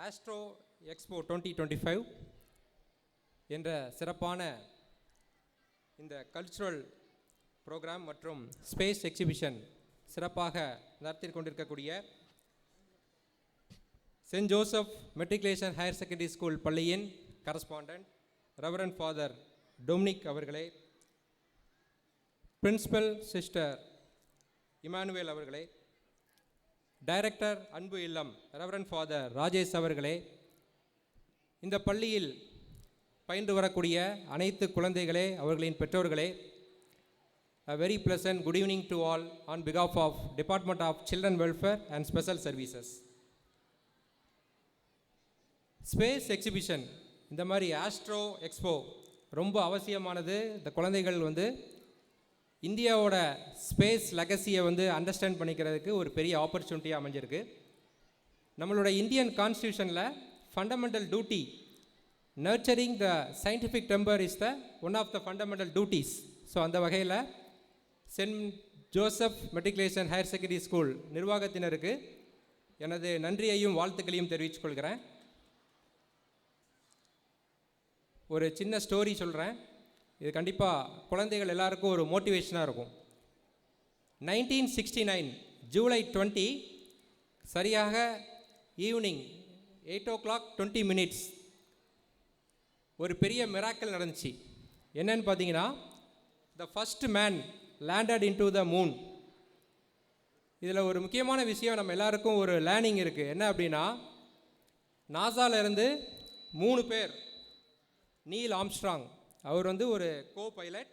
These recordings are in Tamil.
ஆஸ்ட்ரோ எக்ஸ்போ 2025 என்ற சிறப்பான இந்த கல்ச்சுரல் ப்ரோக்ராம் மற்றும் ஸ்பேஸ் எக்ஸிபிஷன் சிறப்பாக நடத்தி கொண்டிருக்கக்கூடிய saint Joseph matriculation higher secondary school பள்ளியின் கரஸ்பாண்டன்ட் ரெவரண்ட் ஃபாதர் டொமினிக் அவர்களே, பிரின்சிபல் சிஸ்டர் இமானுவேல் அவர்களே, director Anbu Illam reverend father Rajesh அவர்களே, இந்த பள்ளியில் பயின்று வரக்கூடிய அனைத்து குழந்தைகளே, அவர்களின் பெற்றோர்களே, a very pleasant good evening to all on behalf of Department of Children Welfare and Special Services. Space exhibition இந்த மாதிரி ஆஸ்ட்ரோ எக்ஸ்போ ரொம்ப அவசியமானது. இந்த குழந்தைகள் இந்தியாவோட ஸ்பேஸ் லெகசியை அண்டர்ஸ்டாண்ட் பண்ணிக்கிறதுக்கு ஒரு பெரிய ஆப்பர்ச்சுனிட்டியாக அமைஞ்சிருக்கு. நம்மளோட இந்தியன் கான்ஸ்டியூஷனில் fundamental duty nurturing the scientific temper is the one of the fundamental duties. So அந்த வகையில் Saint Joseph matriculation higher secondary school நிர்வாகத்தினருக்கு எனது நன்றியையும் வாழ்த்துக்களையும் தெரிவித்துக் கொள்கிறேன். ஒரு சின்ன ஸ்டோரி சொல்கிறேன். இது கண்டிப்பாக குழந்தைகள் எல்லாருக்கும் ஒரு மோட்டிவேஷனாக இருக்கும். 1969 ஜூலை 20 சரியாக ஈவினிங் 8:20 ஒரு பெரிய மிராக்கிள் நடந்துச்சு. என்னன்னு பார்த்தீங்கன்னா, the first man landed in to the moon. இதில் ஒரு முக்கியமான விஷயம் நம்ம எல்லாருக்கும் ஒரு லேர்னிங் இருக்குது. என்ன அப்படின்னா, நாசாவிலேருந்து 3 பேர், நீல் ஆம்ஸ்ட்ராங் அவர் ஒரு கோ பைலட்,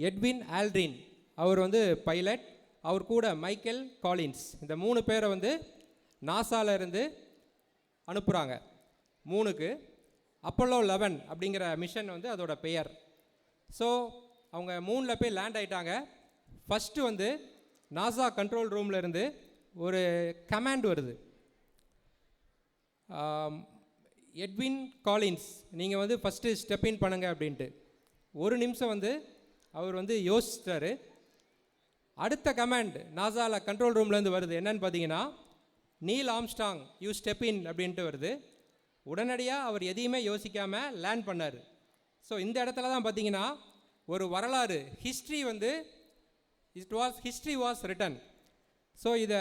எட்வின் ஆல்ட்ரின் அவர் பைலட், அவர் கூட மைக்கேல் காலின்ஸ், இந்த 3 பேரை நாசாவிலேருந்து அனுப்புகிறாங்க மூணுக்கு. அப்போலோ 11 அப்படிங்கிற மிஷன் அதோட பெயர். ஸோ அவங்க மூணில் போய் லேண்ட் ஆகிட்டாங்க. ஃபஸ்ட்டு நாசா கண்ட்ரோல் ரூம்லேருந்து ஒரு கமாண்ட் வருது, எட்வின் காலின்ஸ் நீங்கள் ஃபஸ்ட்டு ஸ்டெப் இன் பண்ணுங்க அப்படின்ட்டு. ஒரு நிமிஷம் அவர் யோசிச்சிட்டாரு. அடுத்த கமாண்ட் நாசாவில் கண்ட்ரோல் ரூம்லேருந்து வருது. என்னன்னு பார்த்தீங்கன்னா, Neil Armstrong you step in அப்படின்ட்டு வருது. உடனடியாக அவர் எதையுமே யோசிக்காமல் லேண்ட் பண்ணார். ஸோ இந்த இடத்துல தான் பார்த்தீங்கன்னா ஒரு வரலாறு, ஹிஸ்ட்ரி வாஸ் ரிட்டன். ஸோ இதை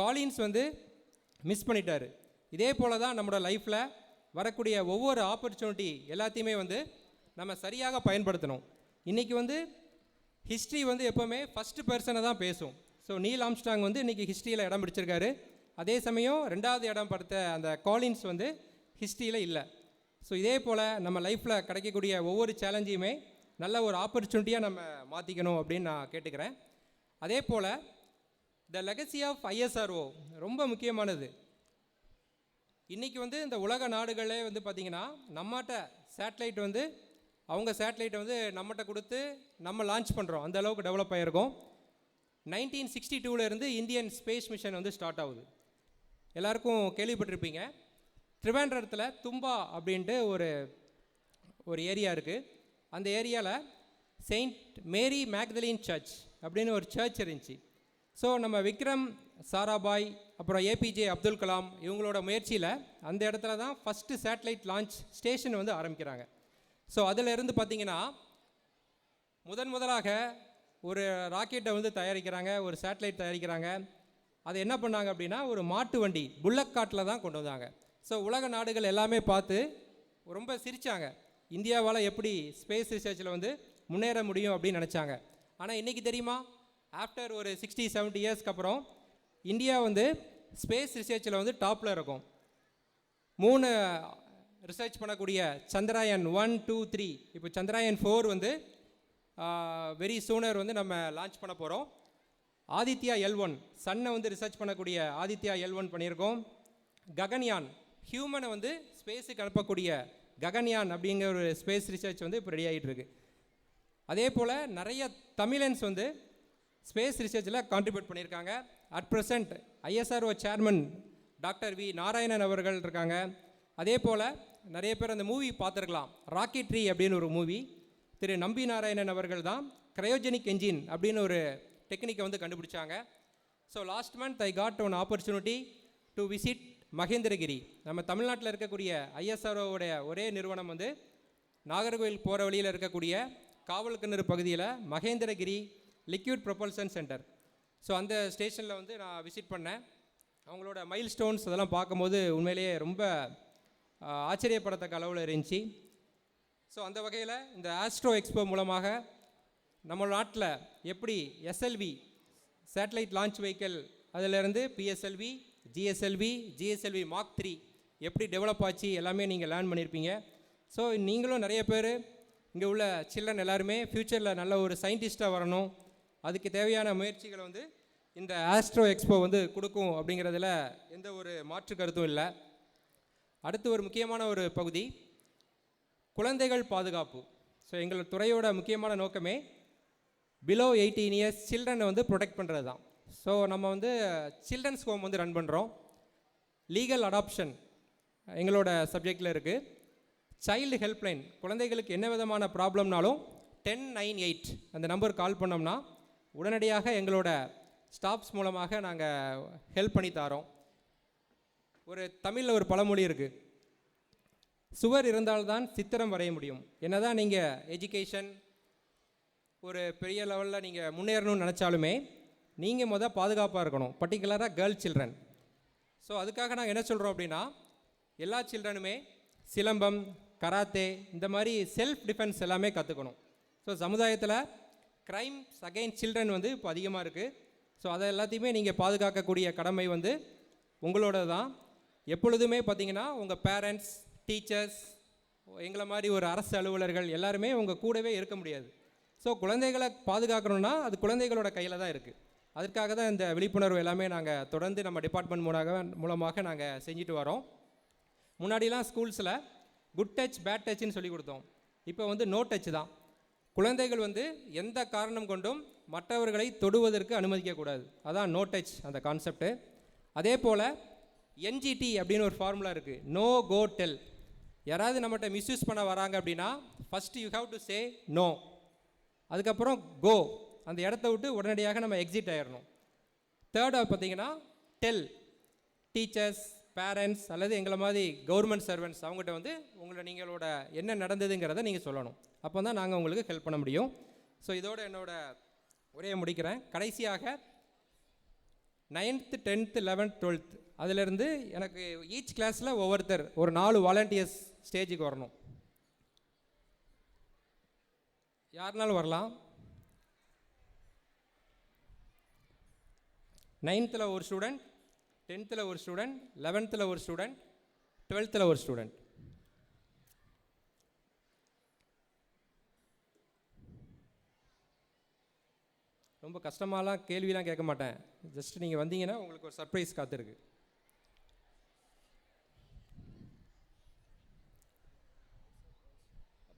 காலின்ஸ் மிஸ் பண்ணிட்டார். இதே போல் தான் நம்மளோட லைஃப்பில் வரக்கூடிய ஒவ்வொரு ஆப்பர்ச்சுனிட்டி எல்லாத்தையுமே நம்ம சரியாக பயன்படுத்தணும். இன்றைக்கி ஹிஸ்ட்ரி எப்போவுமே ஃபஸ்ட்டு பர்சனை தான் பேசும். ஸோ நீல் ஆம்ஸ்ட்ராங் இன்றைக்கி ஹிஸ்ட்ரியில் இடம் பிடிச்சிருக்காரு. அதே சமயம் 2வது இடம் படுத்த அந்த காலின்ஸ் ஹிஸ்ட்ரியில் இல்லை. ஸோ இதே போல் நம்ம லைஃப்பில் கிடைக்கக்கூடிய ஒவ்வொரு சேலஞ்சையுமே நல்ல ஒரு ஆப்பர்ச்சுனிட்டியாக நம்ம மாற்றிக்கணும் அப்படின்னு நான் கேட்டுக்கிறேன். அதே போல் த லெகசி ஆஃப் ISRO ரொம்ப முக்கியமானது. இன்றைக்கி இந்த உலக நாடுகளே பார்த்திங்கன்னா, நம்மகிட்ட சேட்டலைட் அவங்க சேட்டலைட்டை நம்மகிட்ட கொடுத்து நம்ம லான்ச் பண்ணுறோம். அந்த அளவுக்கு டெவலப் ஆகிருக்கோம். 1962 இந்தியன் ஸ்பேஸ் மிஷன் ஸ்டார்ட் ஆகுது. எல்லாருக்கும் கேள்விப்பட்டிருப்பீங்க. ட்ரிவாண்ட்ரத்தில் தும்பா அப்படின்ட்டு ஒரு ஏரியா இருக்குது. அந்த ஏரியாவில் செயின்ட் மேரி மேக்தலின் சர்ச் அப்படின்னு ஒரு சர்ச் இருந்துச்சு. ஸோ நம்ம விக்ரம் சாராபாய், அப்புறம் APJ அப்துல் கலாம் இவங்களோட முயற்சியில் அந்த இடத்துல தான் ஃபஸ்ட்டு சேட்டலைட் லான்ச் ஸ்டேஷன் ஆரம்பிக்கிறாங்க. ஸோ அதிலிருந்து பார்த்திங்கன்னா முதலாக ஒரு ராக்கெட்டை தயாரிக்கிறாங்க, ஒரு சேட்டலைட் தயாரிக்கிறாங்க. அதை என்ன பண்ணாங்க அப்படின்னா, ஒரு மாட்டு வண்டி புல்லக் காட்டில் தான் கொண்டு வந்தாங்க. ஸோ உலக நாடுகள் எல்லாமே பார்த்து ரொம்ப சிரித்தாங்க. இந்தியாவால் எப்படி ஸ்பேஸ் ரிசர்ச்சில் முன்னேற முடியும் அப்படின்னு நினச்சாங்க. ஆனால் இன்றைக்கி தெரியுமா, ஆஃப்டர் ஒரு 60-70 இயர்ஸ்க்கு அப்புறம் இந்தியா ஸ்பேஸ் ரிசர்ச்சில் டாப்பில் இருக்கும். 3 ரிசர்ச் பண்ணக்கூடிய சந்திராயன் 1, 2, 3, இப்போ சந்திராயன் 4 வெரி சூனர் நம்ம லான்ச் பண்ண போகிறோம். ஆதித்யா L1 சன்னை ரிசர்ச் பண்ணக்கூடிய ஆதித்யா L1 பண்ணியிருக்கோம். ககன்யான் ஹியூமனை ஸ்பேஸுக்கு அனுப்பக்கூடிய ககன்யான் அப்படிங்கிற ஒரு ஸ்பேஸ் ரிசர்ச் இப்போ ரெடி ஆகிட்டு இருக்கு. அதே போல் நிறைய தமிழன்ஸ் ஸ்பேஸ் ரிசர்ச்சில் கான்ட்ரிபியூட் பண்ணியிருக்காங்க. At present ISRO chairman doctor V Narayanan அவர்கள் இருக்காங்க. அதே போல் நிறைய பேர் அந்த மூவி பார்த்துருக்கலாம், ராக்கெட்ரி அப்படின்னு ஒரு மூவி. திரு நம்பி நாராயணன் அவர்கள் தான் கிரையோஜெனிக் என்ஜின் அப்படின்னு ஒரு டெக்னிக்கை கண்டுபிடிச்சாங்க. So last month I got one opportunity to visit Mahendragiri. நம்ம தமிழ்நாட்டில் இருக்கக்கூடிய ஐஎஸ்ஆர்ஓவுடைய ஒரே நிறுவனம் வந்து நாகர்கோவில் போகிற வழியில் இருக்கக்கூடிய காவல் கிணறு பகுதியில் Mahendragiri liquid propulsion centre. So அந்த ஸ்டேஷனில் வந்து நான் விசிட் பண்ணேன். அவங்களோட மைல் ஸ்டோன்ஸ் அதெல்லாம் பார்க்கும்போது உண்மையிலேயே ரொம்ப ஆச்சரியப்படத்தக்க அளவில் இருந்துச்சு. ஸோ அந்த வகையில் இந்த ஆஸ்ட்ரோ எக்ஸ்போ மூலமாக நம்ம நாட்டில் எப்படி எஸ்எல்வி சேட்டலைட் லான்ச் வெஹிக்கிள் அதிலிருந்து பிஎஸ்எல்வி, ஜிஎஸ்எல்வி மார்க் 3 எப்படி டெவலப் ஆச்சு எல்லாமே நீங்கள் லேர்ன் பண்ணியிருப்பீங்க. ஸோ நீங்களும் நிறைய பேர் இங்கே உள்ள சில்ட்ரன் எல்லாருமே ஃப்யூச்சரில் நல்ல ஒரு சயின்டிஸ்ட்டாக வரணும், அதுக்கு தேவையான முயற்சிகளை வந்து இந்த ஆஸ்ட்ரோ எக்ஸ்போ வந்து கொடுக்கும் அப்படிங்கிறதுல எந்த ஒரு மாற்று கருத்தும் இல்லை. அடுத்து ஒரு முக்கியமான ஒரு பகுதி குழந்தைகள் பாதுகாப்பு. ஸோ எங்கள் துறையோட முக்கியமான நோக்கமே பிலோ 18 இயர்ஸ் சில்ட்ரனை வந்து ப்ரொடெக்ட் பண்ணுறது தான். ஸோ நம்ம வந்து சில்ட்ரன்ஸ் ஹோம் வந்து ரன் பண்ணுறோம். லீகல் அடாப்ஷன் எங்களோட சப்ஜெக்டில் இருக்குது. சைல்டு ஹெல்ப்லைன், குழந்தைகளுக்கு என்ன விதமான ப்ராப்ளம்னாலும் 1098 அந்த நம்பர் கால் பண்ணோம்னா உடனடியாக எங்களோட ஸ்டாஃப்ஸ் மூலமாக நாங்கள் ஹெல்ப் பண்ணி தரோம். ஒரு தமிழில் ஒரு பழமொழி இருக்குது, சுவர் இருந்தால்தான் சித்திரம் வரைய முடியும். என்ன தான் நீங்கள் எஜுகேஷன் ஒரு பெரிய லெவலில் நீங்கள் முன்னேறணும்னு நினச்சாலுமே நீங்கள் பாதுகாப்பாக இருக்கணும், பர்டிகுலராக கேர்ள் சில்ட்ரன். ஸோ அதுக்காக நாங்கள் என்ன சொல்கிறோம் அப்படின்னா, எல்லா சில்ட்ரனுமே சிலம்பம், கராத்தே, இந்த மாதிரி செல்ஃப் டிஃபென்ஸ் எல்லாமே கற்றுக்கணும். ஸோ சமுதாயத்தில் க்ரைம்ஸ் அகெயின்ஸ்ட் சில்ட்ரன் வந்து இப்போ அதிகமாக இருக்குது. ஸோ அதை எல்லாத்தையுமே நீங்கள் பாதுகாக்கக்கூடிய கடமை வந்து உங்களோட தான். எப்பொழுதுமே பார்த்தீங்கன்னா உங்கள் பேரண்ட்ஸ், டீச்சர்ஸ், எங்களை மாதிரி ஒரு அரசு அலுவலர்கள் எல்லாருமே உங்கள் கூடவே இருக்க முடியாது. ஸோ குழந்தைகளை பாதுகாக்கணும்னா அது குழந்தைகளோட கையில் தான் இருக்குது. அதற்காக தான் இந்த விழிப்புணர்வு எல்லாமே நாங்கள் தொடர்ந்து நம்ம டிபார்ட்மெண்ட் மூலமாக நாங்கள் செஞ்சுட்டு வரோம். முன்னாடிலாம் ஸ்கூல்ஸில் குட் டச் பேட் டச்சுன்னு சொல்லி கொடுத்தோம். இப்போ வந்து நோ டச் தான். குழந்தைகள் வந்து எந்த காரணம் கொண்டும் மற்றவர்களை தொடுவதற்கு அனுமதிக்கக்கூடாது. அதான் நோ டச் அந்த கான்செப்டு. அதே போல் என்ஜிடி அப்படின்னு ஒரு ஃபார்முலா இருக்குது, நோ கோ டெல். யாராவது நம்மகிட்ட மிஸ்யூஸ் பண்ண வராங்க அப்படின்னா first you have to say no, அதுக்கப்புறம் கோ, அந்த இடத்த விட்டு உடனடியாக நம்ம எக்ஸிட் ஆகிடணும். தேர்டாக பார்த்தீங்கன்னா டெல், டீச்சர்ஸ், பேரண்ட்ஸ் அல்லது எங்களை மாதிரி கவர்மெண்ட் சர்வெண்ட்ஸ் அவங்ககிட்ட வந்து நீங்களோட என்ன நடந்ததுங்கிறத நீங்கள் சொல்லணும். அப்போ தான் நாங்கள் உங்களுக்கு ஹெல்ப் பண்ண முடியும். ஸோ இதோட என்னோட உரையை முடிக்கிறேன். கடைசியாக 9th, 10th, 11th, 12th அதிலிருந்து எனக்கு ஈச் கிளாஸில் ஒவ்வொருத்தர் ஒரு 4 வாலண்டியர்ஸ் ஸ்டேஜுக்கு வரணும். யாருனாலும் வரலாம். 9th ஒரு ஸ்டூடெண்ட், 10th ஒரு ஸ்டூடெண்ட், 11th ஒரு ஸ்டூடெண்ட், 12th ஒரு ஸ்டூடெண்ட். ரொம்ப கஷ்டமாலாம் கேள்விலாம் கேட்க மாட்டேன். ஜஸ்ட் நீங்கள் வந்தீங்கன்னா உங்களுக்கு ஒரு சர்ப்ரைஸ் காத்திருக்கு.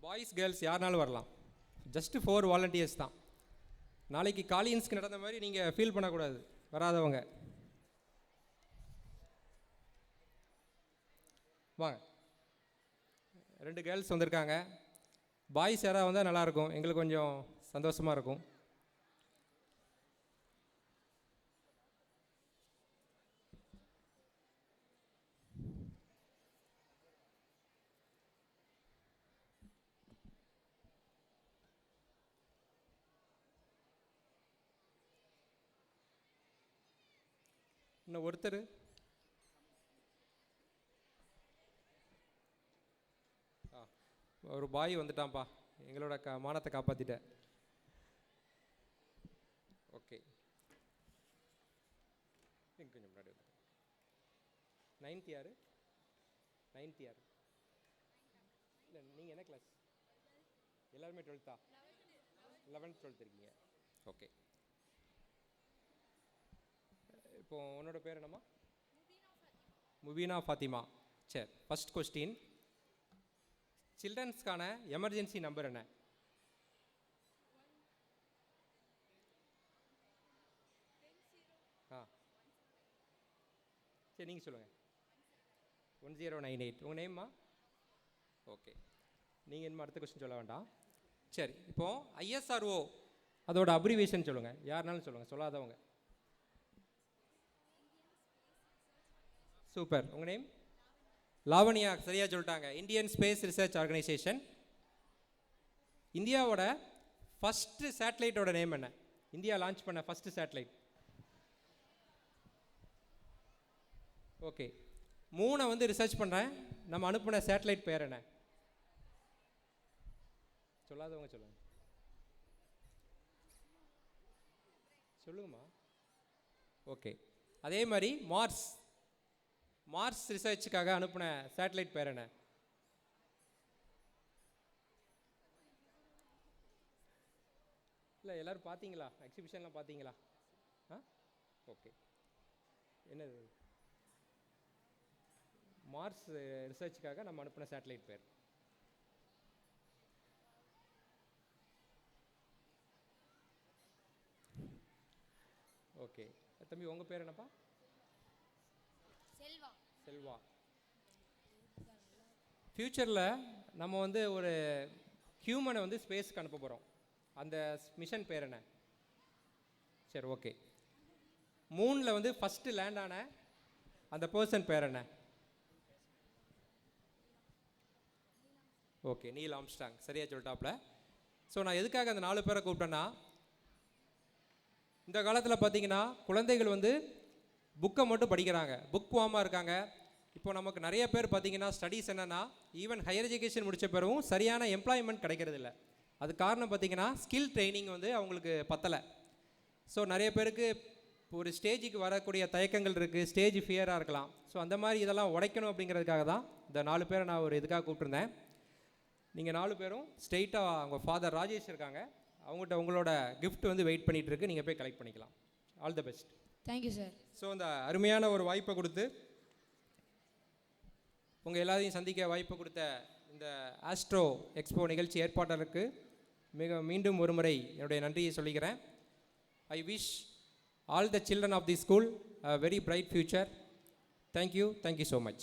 பாய்ஸ், கேர்ள்ஸ் யாருனாலும் வரலாம். ஜஸ்ட்டு 4 வாலண்டியர்ஸ் தான். நாளைக்கு காலியன்ஸ்க்கு நடந்த மாதிரி நீங்கள் ஃபீல் பண்ணக்கூடாது வராதவங்க. வாங்க. 2 கேர்ள்ஸ் வந்திருக்காங்க. பாய்ஸ் யாராவது வந்தால் நல்லாயிருக்கும், எங்களுக்கு கொஞ்சம் சந்தோஷமாக இருக்கும். இன்னும் ஒருத்தர் ஒரு பாய் வந்துட்டான்ப்பா, எங்களோட மானத்தை காப்பாற்றிட்டேன். ஓகே, கொஞ்சம் முன்னாடி 9th யார்? 9th யார்? இல்லை, நீங்கள் என்ன கிளாஸ்? எல்லாருமே 12th? 11th 12th இருக்கீங்க. ஓகே, இப்போ உன்னோட பேர் என்னம்மா? முபீனா ஃபாத்திமா. சரி, ஃபஸ்ட் கொஸ்டின், சில்ட்ரன்ஸ்க்கான எமர்ஜென்சி நம்பர் என்ன? சரி, நீங்கள் சொல்லுங்கள். 1098. உங்கள் நேம்மா? ஓகே, நீங்கள் என்ன அடுத்த கொஸ்டின் சொல்ல வேண்டாம். சரி, இப்போது ஐஎஸ்ஆர்ஓ அதோட அப்ரிவேஷன் சொல்லுங்கள். யாருனாலும் சொல்லுங்கள், சொல்லாதவங்க. சூப்பர். உங்கள் நேம்? லாவணியா, சரியாக சொல்லிட்டாங்க. Indian space research organisation. இந்தியாவோட ஃபஸ்ட்டு சேட்டலைட்டோட நேம் என்ன? இந்தியா லான்ச் பண்ண ஃபஸ்ட்டு சேட்டலைட். ஓகே, மூணை வந்து ரிசர்ச் பண்ணுறேன். நம்ம அனுப்பின சேட்டலைட் பேர் என்ன? சொல்லாதவங்க சொல்லுங்க. சொல்லுங்கம்மா. ஓகே, அதே மாதிரி மார்ஸ் ரிசர்ச்சுக்காக அனுப்பின சேட்டலைட் பேர் என்ன? இல்லை, எல்லோரும் பார்த்தீங்களா? எக்ஸிபிஷன்லாம் பார்த்தீங்களா? ஆ, ஓகே. என்னது? மார்ஸ் ரிசர்ச்சுக்காக நம்ம அனுப்பின சேட்டலைட் பேர். ஓகே தம்பி, உங்கள் பேர் என்னப்பா? செல்வா. ஃப்யூச்சரில் நம்ம வந்து ஒரு ஹியூமனை வந்து ஸ்பேஸ்க்கு அனுப்ப போகிறோம். அந்த மிஷன் பேர் என்ன? சரி, ஓகே. மூணில் வந்து ஃபஸ்ட்டு லேண்ட் ஆன அந்த பர்சன் பேர் என்ன? Okay, Neil Armstrong. சரியாக சொல்லிட்டாப்ல. ஸோ நான் எதுக்காக அந்த 4 பேரை கூப்பிட்டேன்னா, இந்த காலத்தில் பார்த்தீங்கன்னா குழந்தைகள் வந்து புக்கை மட்டும் படிக்கிறாங்க, புக் ஃபார்மாக இருக்காங்க. இப்போ நமக்கு நிறைய பேர் பார்த்தீங்கன்னா ஸ்டடீஸ் என்னென்னா, ஈவன் ஹையர் எஜுகேஷன் முடித்த பிறகும் சரியான எம்ப்ளாய்மெண்ட் கிடைக்கிறது இல்லை. அது காரணம் பார்த்தீங்கன்னா ஸ்கில் ட்ரைனிங் வந்து அவங்களுக்கு பத்தலை. ஸோ நிறைய பேருக்கு ஒரு ஸ்டேஜுக்கு வரக்கூடிய தயக்கங்கள் இருக்குது, ஸ்டேஜ் ஃபியராக இருக்கலாம். ஸோ அந்த மாதிரி இதெல்லாம் உடைக்கணும் அப்படிங்கிறதுக்காக தான் இந்த 4 பேரை நான் ஒரு இதுக்காக கூப்பிட்டுருந்தேன். நீங்கள் 4 பேரும் ஸ்ட்ரெயிட்டாக அவங்க ஃபாதர் ராஜேஷ் இருக்காங்க, அவங்ககிட்ட உங்களோட கிஃப்ட் வந்து வெயிட் பண்ணிகிட்டு இருக்கு. நீங்கள் போய் கலெக்ட் பண்ணிக்கலாம். All the best. Thank you sir. So இந்த அருமையான ஒரு வாய்ப்பை கொடுத்து உங்கள் எல்லாரையும் சந்திக்க வாய்ப்பு கொடுத்த இந்த ஆஸ்ட்ரோ எக்ஸ்போ நிகழ்ச்சி ஏற்பாட்டருக்கு மீண்டும் ஒரு முறை என்னுடைய நன்றியை சொல்லிக்கிறேன். I wish all the children of the school a very bright future. Thank you so much.